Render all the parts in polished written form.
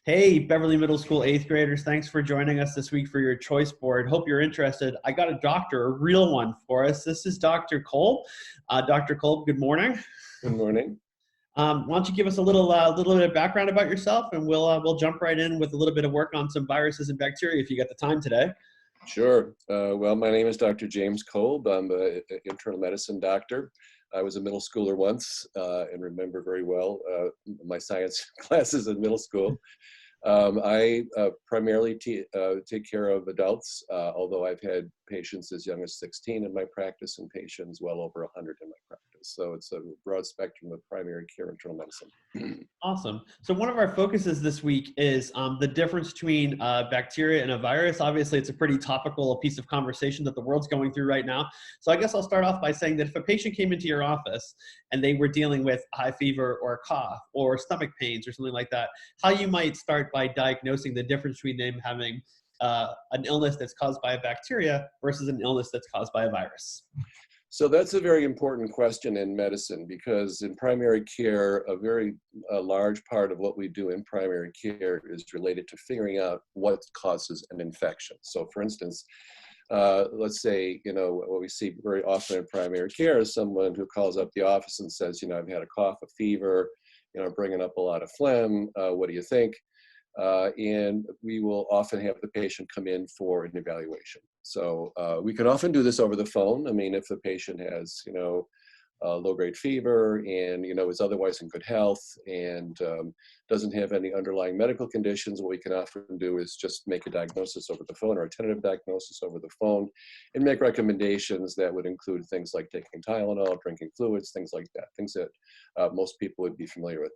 Hey, Beverly Middle School 8th graders, thanks for joining us this week for your choice board. Hope you're interested. I got a doctor, a real one for us. This is Dr. Kolb. Dr. Kolb, good morning. Good morning. Why don't you give us a little bit of background about yourself, and we'll jump right in with a little bit of work on some viruses and bacteria if you got the time today. Sure. Well, my name is Dr. James Kolb. I'm an internal medicine doctor. I was a middle schooler once and remember very well my science classes in middle school. I primarily take care of adults, although I've had patients as young as 16 in my practice and patients well over 100 in my practice. So it's a broad spectrum of primary care internal medicine. Awesome. So one of our focuses this week is the difference between bacteria and a virus. Obviously, it's a pretty topical piece of conversation that the world's going through right now. So I guess I'll start off by saying that if a patient came into your office and they were dealing with high fever or a cough or stomach pains or something like that, how you might start by diagnosing the difference between them having an illness that's caused by a bacteria versus an illness that's caused by a virus. So that's a very important question in medicine because in primary care, a large part of what we do in primary care is related to figuring out what causes an infection. So for instance, let's say, what we see very often in primary care is someone who calls up the office and says, I've had a cough, a fever, bringing up a lot of phlegm. What do you think? And we will often have the patient come in for an evaluation. So we can often do this over the phone. I mean, if the patient has, low-grade fever and, is otherwise in good health and doesn't have any underlying medical conditions, what we can often do is just make a diagnosis over the phone or a tentative diagnosis over the phone and make recommendations that would include things like taking Tylenol, drinking fluids, things like that, things that most people would be familiar with.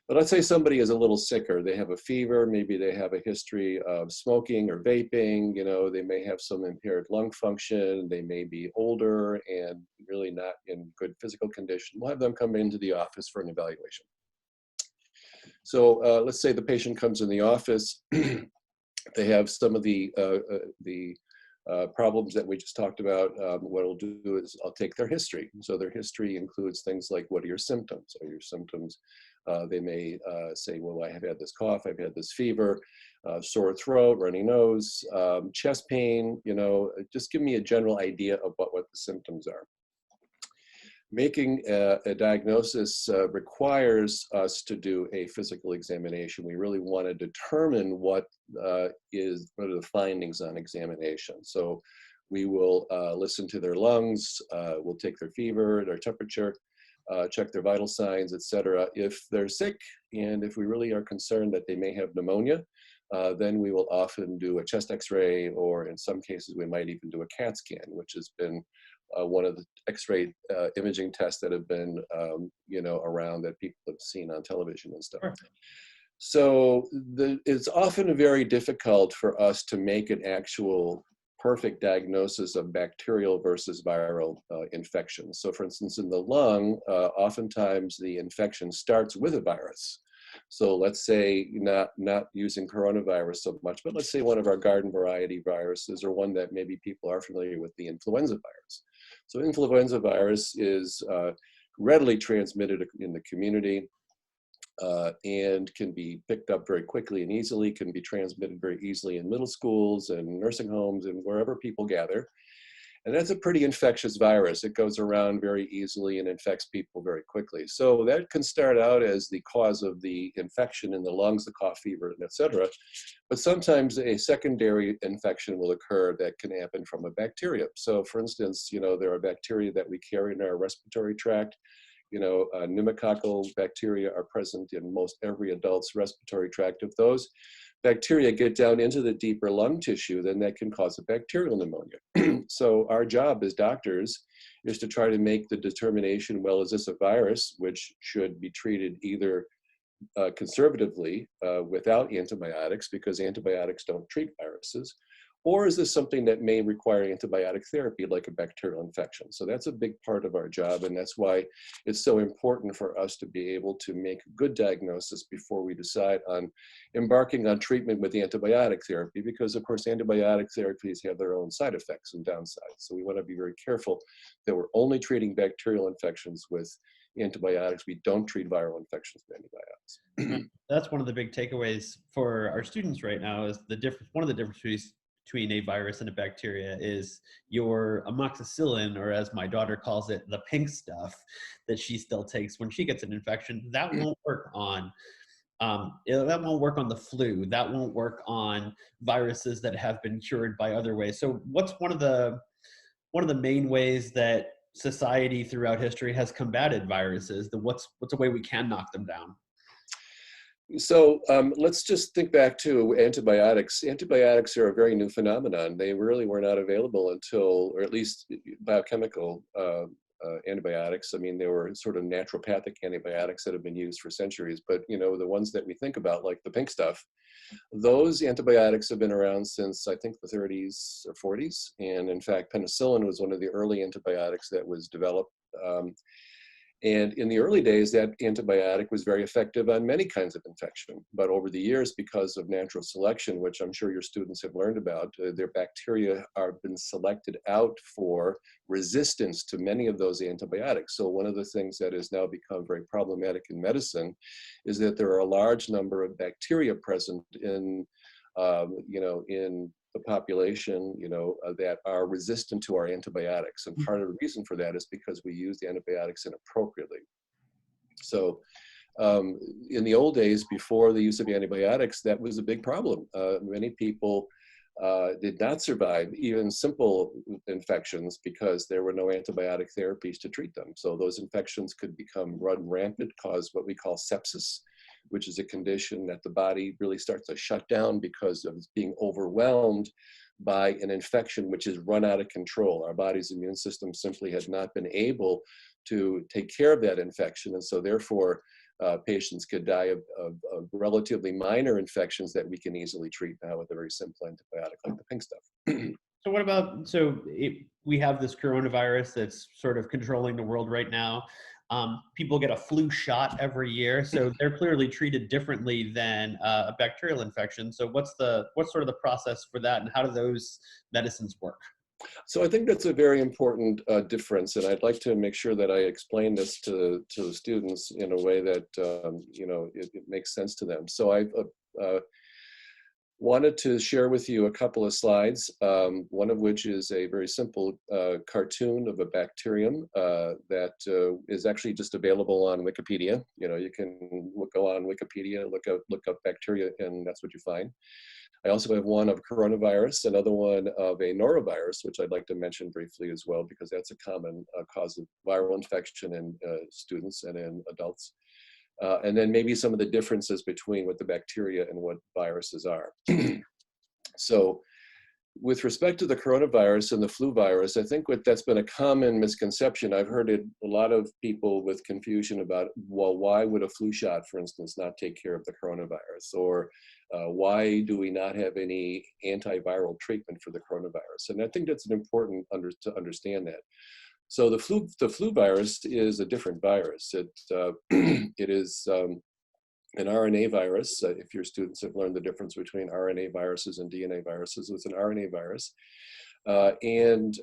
But let's say somebody is a little sicker. They have a fever, maybe they have a history of smoking or vaping, they may have some impaired lung function, they may be older and really not in good physical condition. We'll have them come into the office for an evaluation. So let's say the patient comes in the office, they have some of the problems that we just talked about. What I'll do is I'll take their history. So their history includes things like, what are your symptoms? Are your symptoms, they may say, well, I have had this cough, I've had this fever, sore throat, runny nose, chest pain, just give me a general idea of what the symptoms are. Making a diagnosis requires us to do a physical examination. We really want to determine what are the findings on examination. So we will listen to their lungs, we'll take their fever, their temperature, check their vital signs, etc. If they're sick and if we really are concerned that they may have pneumonia, then we will often do a chest x-ray, or in some cases we might even do a CAT scan, which has been one of the x-ray imaging tests that have been around that people have seen on television and stuff. Sure. So it's often very difficult for us to make an actual perfect diagnosis of bacterial versus viral infections. So for instance, in the lung, oftentimes the infection starts with a virus. So let's say not using coronavirus so much, but let's say one of our garden variety viruses, or one that maybe people are familiar with, the influenza virus. So influenza virus is readily transmitted in the community and can be picked up very quickly and easily, can be transmitted very easily in middle schools and nursing homes and wherever people gather. And that's a pretty infectious virus. It goes around very easily and infects people very quickly. So that can start out as the cause of the infection in the lungs, the cough, fever, et cetera. But sometimes a secondary infection will occur that can happen from a bacteria. So for instance, there are bacteria that we carry in our respiratory tract. Pneumococcal bacteria are present in most every adult's respiratory tract. If those bacteria get down into the deeper lung tissue, then that can cause a bacterial pneumonia. So our job as doctors is to try to make the determination, well, is this a virus, which should be treated either conservatively without antibiotics, because antibiotics don't treat viruses, or is this something that may require antibiotic therapy, like a bacterial infection? So that's a big part of our job, and that's why it's so important for us to be able to make a good diagnosis before we decide on embarking on treatment with antibiotic therapy, because of course antibiotic therapies have their own side effects and downsides. So we want to be very careful that we're only treating bacterial infections with antibiotics. We don't treat viral infections with Right. antibiotics. That's one of the big takeaways for our students right now is the difference. One of the differences between a virus and a bacteria is your amoxicillin, or as my daughter calls it, the pink stuff that she still takes when she gets an infection. That won't work on that won't work on the flu. That won't work on viruses that have been cured by other ways. So, what's one of the main ways that society throughout history has combated viruses? What's a way we can knock them down? So let's just think back to antibiotics. Antibiotics are a very new phenomenon. They really were not available until, or at least biochemical antibiotics. I mean, they were sort of naturopathic antibiotics that have been used for centuries. But the ones that we think about, like the pink stuff, those antibiotics have been around since I think the 30s or 40s. And in fact, penicillin was one of the early antibiotics that was developed. And in the early days, that antibiotic was very effective on many kinds of infection. But over the years, because of natural selection, which I'm sure your students have learned about, their bacteria are been selected out for resistance to many of those antibiotics. So one of the things that has now become very problematic in medicine is that there are a large number of bacteria present in the population, that are resistant to our antibiotics. And part of the reason for that is because we use the antibiotics inappropriately. So in the old days, before the use of antibiotics, that was a big problem. Many people did not survive even simple infections because there were no antibiotic therapies to treat them. So those infections could run rampant, cause what we call sepsis, which is a condition that the body really starts to shut down because of being overwhelmed by an infection which is run out of control. Our body's immune system simply has not been able to take care of that infection. And so therefore, patients could die of relatively minor infections that we can easily treat now with a very simple antibiotic like the pink stuff. So what about we have this coronavirus that's sort of controlling the world right now. People get a flu shot every year, so they're clearly treated differently than a bacterial infection. So what's sort of the process for that, and how do those medicines work? So I think that's a very important difference, and I'd like to make sure that I explain this to the students in a way that it makes sense to them. So I've wanted to share with you a couple of slides, one of which is a very simple cartoon of a bacterium that is actually just available on Wikipedia. You can go on Wikipedia, look up bacteria, and that's what you find. I also have one of coronavirus, another one of a norovirus, which I'd like to mention briefly as well, because that's a common cause of viral infection in students and in adults. And then maybe some of the differences between what the bacteria and what viruses are. So with respect to the coronavirus and the flu virus, I think that's been a common misconception. I've heard a lot of people with confusion about, well, why would a flu shot, for instance, not take care of the coronavirus? Or why do we not have any antiviral treatment for the coronavirus? And I think that's important to understand that. So the flu virus is a different virus. It is an RNA virus. If your students have learned the difference between RNA viruses and DNA viruses, it's an RNA virus. And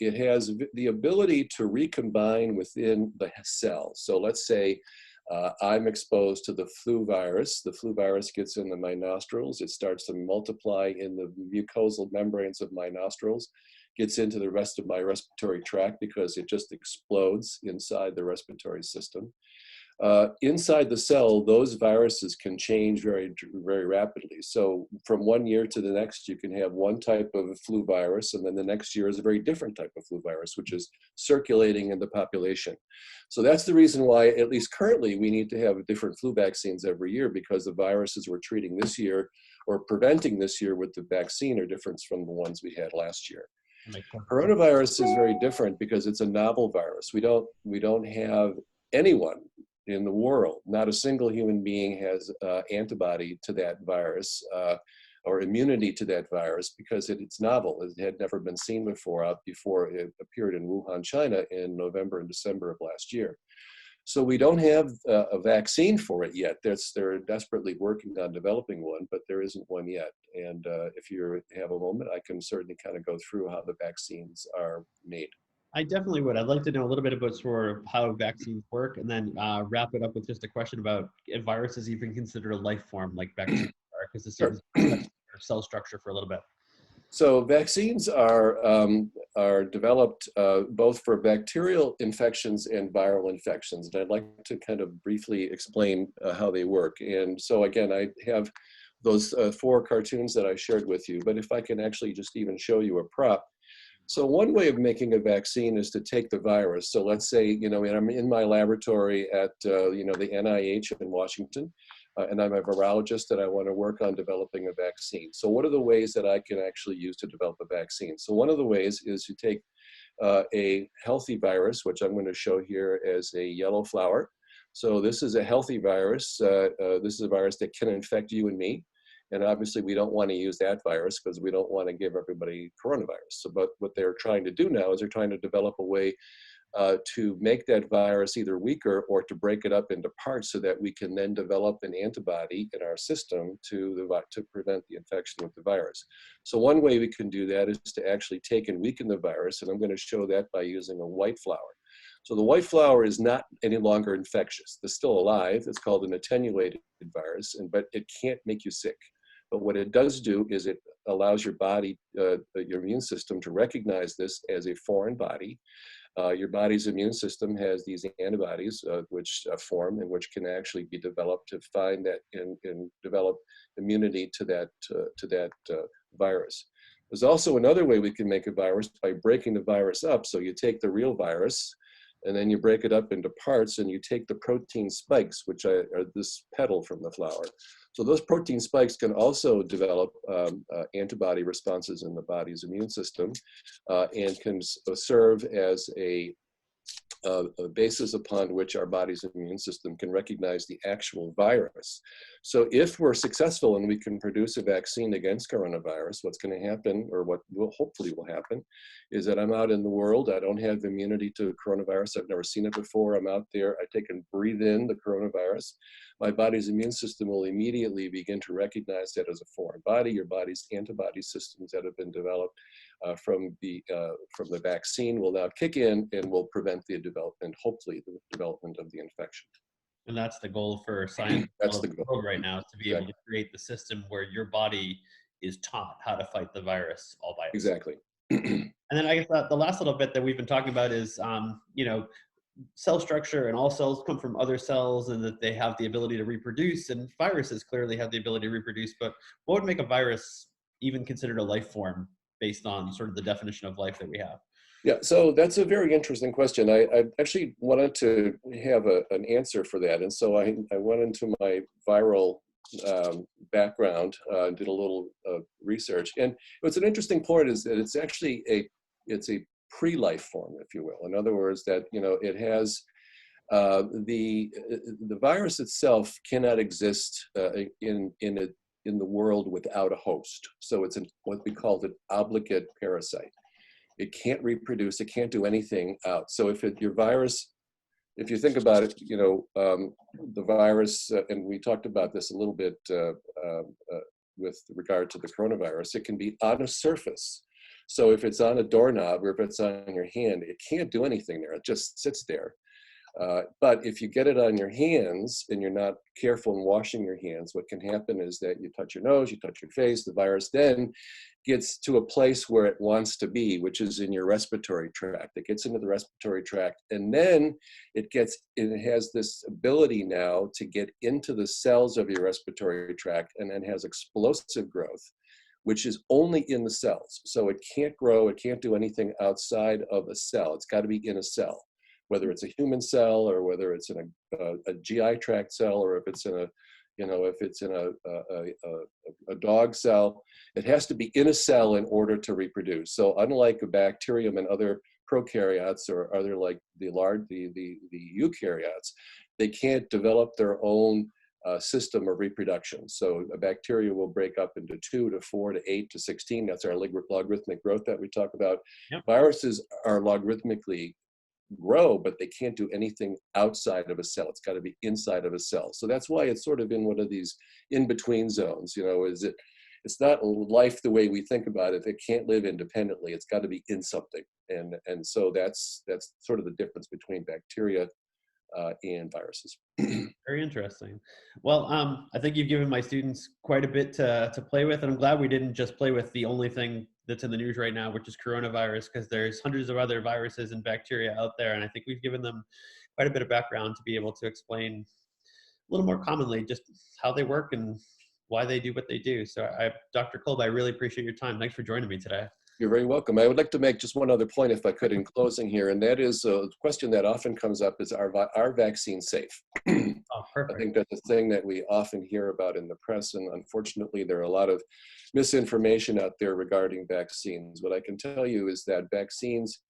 it has the ability to recombine within the cell. So let's say I'm exposed to the flu virus. The flu virus gets into my nostrils. It starts to multiply in the mucosal membranes of my nostrils, gets into the rest of my respiratory tract because it just explodes inside the respiratory system. Inside the cell, those viruses can change very, very rapidly. So from one year to the next, you can have one type of flu virus, and then the next year is a very different type of flu virus, which is circulating in the population. So that's the reason why, at least currently, we need to have different flu vaccines every year, because the viruses we're treating this year or preventing this year with the vaccine are different from the ones we had last year. Coronavirus is very different because it's a novel virus. We don't have anyone in the world, not a single human being has antibody to that virus or immunity to that virus, because it's novel. It had never been seen before it appeared in Wuhan, China in November and December of last year. So we don't have a vaccine for it yet. They're desperately working on developing one, but there isn't one yet. And if you have a moment, I can certainly kind of go through how the vaccines are made. I definitely would. I'd like to know a little bit about sort of how vaccines work, and then wrap it up with just a question about if viruses even considered a life form like bacteria are, because this seems Sure. to study their cell structure for a little bit. So vaccines are developed both for bacterial infections and viral infections. And I'd like to kind of briefly explain how they work. And so again, I have those four cartoons that I shared with you, but if I can actually just even show you a prop. So one way of making a vaccine is to take the virus. So let's say, I'm in my laboratory at, the NIH in Washington, and I'm a virologist and I want to work on developing a vaccine. So what are the ways that I can actually use to develop a vaccine? So one of the ways is you take a healthy virus, which I'm going to show here as a yellow flower. So this is a healthy virus. This is a virus that can infect you and me. And obviously we don't want to use that virus because we don't want to give everybody coronavirus. So, but what they're trying to do now is they're trying to develop a way to make that virus either weaker or to break it up into parts so that we can then develop an antibody in our system to prevent the infection with the virus. So one way we can do that is to actually take and weaken the virus, and I'm going to show that by using a white flower. So the white flower is not any longer infectious. It's still alive. It's called an attenuated virus, but it can't make you sick. But what it does do is it allows your body, your immune system, to recognize this as a foreign body. Your body's immune system has these antibodies which form and which can actually be developed to find that and develop immunity to that virus. There's also another way we can make a virus by breaking the virus up. So you take the real virus, and then you break it up into parts, and you take the protein spikes, which are this petal from the flower. So those protein spikes can also develop antibody responses in the body's immune system and can serve as a basis upon which our body's immune system can recognize the actual virus. So if we're successful and we can produce a vaccine against coronavirus, what's going to happen, or what will hopefully will happen, is that I'm out in the world. I don't have immunity to coronavirus. I've never seen it before. I'm out there. I take and breathe in the coronavirus. My body's immune system will immediately begin to recognize that as a foreign body. Your body's antibody systems that have been developed from the vaccine will now kick in and will prevent the development, hopefully, the development of the infection. And that's the goal for science That's all over the the goal. world right now, is to be able Exactly. to create the system where your body is taught how to fight the virus all by itself. Exactly. And then I guess that the last little bit that we've been talking about is, cell structure, and all cells come from other cells, and that they have the ability to reproduce, and viruses clearly have the ability to reproduce. But what would make a virus even considered a life form based on sort of the definition of life that we have? Yeah, so that's a very interesting question. I actually wanted to have an answer for that. And so I went into my viral background, did a little research. And what's an interesting point is that it's a pre-life form, if you will. In other words, that, it has the virus itself cannot exist in the world without a host. So it's what we call an obligate parasite. It can't reproduce. It can't do anything out. So if your virus, if you think about it, the virus, and we talked about this a little bit with regard to the coronavirus, it can be on a surface. So if it's on a doorknob or if it's on your hand, it can't do anything there. It just sits there. But if you get it on your hands and you're not careful in washing your hands, what can happen is that you touch your nose, you touch your face, the virus then gets to a place where it wants to be, which is in your respiratory tract. It gets into the respiratory tract, and then it has this ability now to get into the cells of your respiratory tract, and then has explosive growth, which is only in the cells. So it can't grow, it can't do anything outside of a cell. It's got to be in a cell, whether it's a human cell or whether it's in a GI tract cell, or if it's in a dog cell. It has to be in a cell in order to reproduce. So unlike a bacterium and other prokaryotes or other like the eukaryotes, they can't develop their own system of reproduction. So a bacteria will break up into 2 to 4 to 8 to 16. That's our logarithmic growth that we talk about. Yep. Viruses are logarithmically grow, but they can't do anything outside of a cell. It's got to be inside of a cell. So that's why it's sort of in one of these in-between zones. It's not life the way we think about it. It can't live independently. It's got to be in something. And so that's sort of the difference between bacteria and viruses. Very interesting. Well, I think you've given my students quite a bit to play with, and I'm glad we didn't just play with the only thing that's in the news right now, which is coronavirus, because there's hundreds of other viruses and bacteria out there, and I think we've given them quite a bit of background to be able to explain a little more commonly just how they work and why they do what they do. So, Dr. Kolb, I really appreciate your time. Thanks for joining me today. You're very welcome. I would like to make just one other point, if I could, in closing here, and that is a question that often comes up is, are vaccines safe? Oh, I perfect. think that's a thing that we often hear about in the press, and unfortunately, there are a lot of misinformation out there regarding vaccines. What I can tell you is that vaccines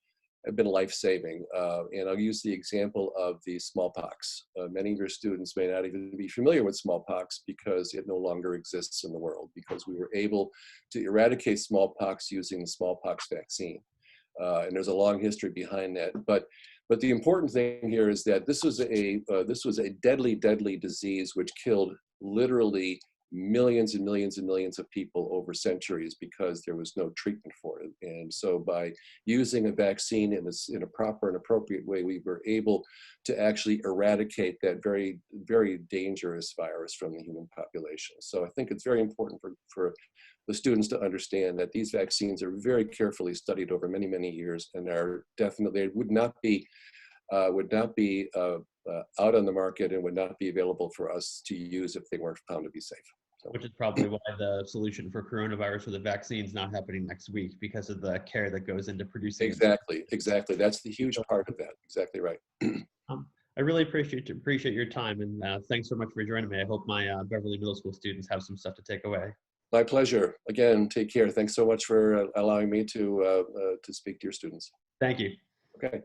have been life-saving, and I'll use the example of the smallpox. Many of your students may not even be familiar with smallpox because it no longer exists in the world, because we were able to eradicate smallpox using the smallpox vaccine. And there's a long history behind that. But the important thing here is that this was a deadly disease which killed literally millions and millions and millions of people over centuries because there was no treatment for it. And so by using a vaccine in a proper and appropriate way, we were able to actually eradicate that very, very dangerous virus from the human population. So I think it's very important for the students to understand that these vaccines are very carefully studied over many, many years, and are definitely would not be out on the market and would not be available for us to use if they weren't found to be safe. So. Which is probably why the solution for coronavirus with the vaccine is not happening next week, because of the care that goes into producing it. Exactly. That's the huge part of that. Exactly right. I really appreciate your time, and thanks so much for joining me. I hope my Beverly Middle School students have some stuff to take away. My pleasure. Again, take care. Thanks so much for allowing me to speak to your students. Thank you. Okay.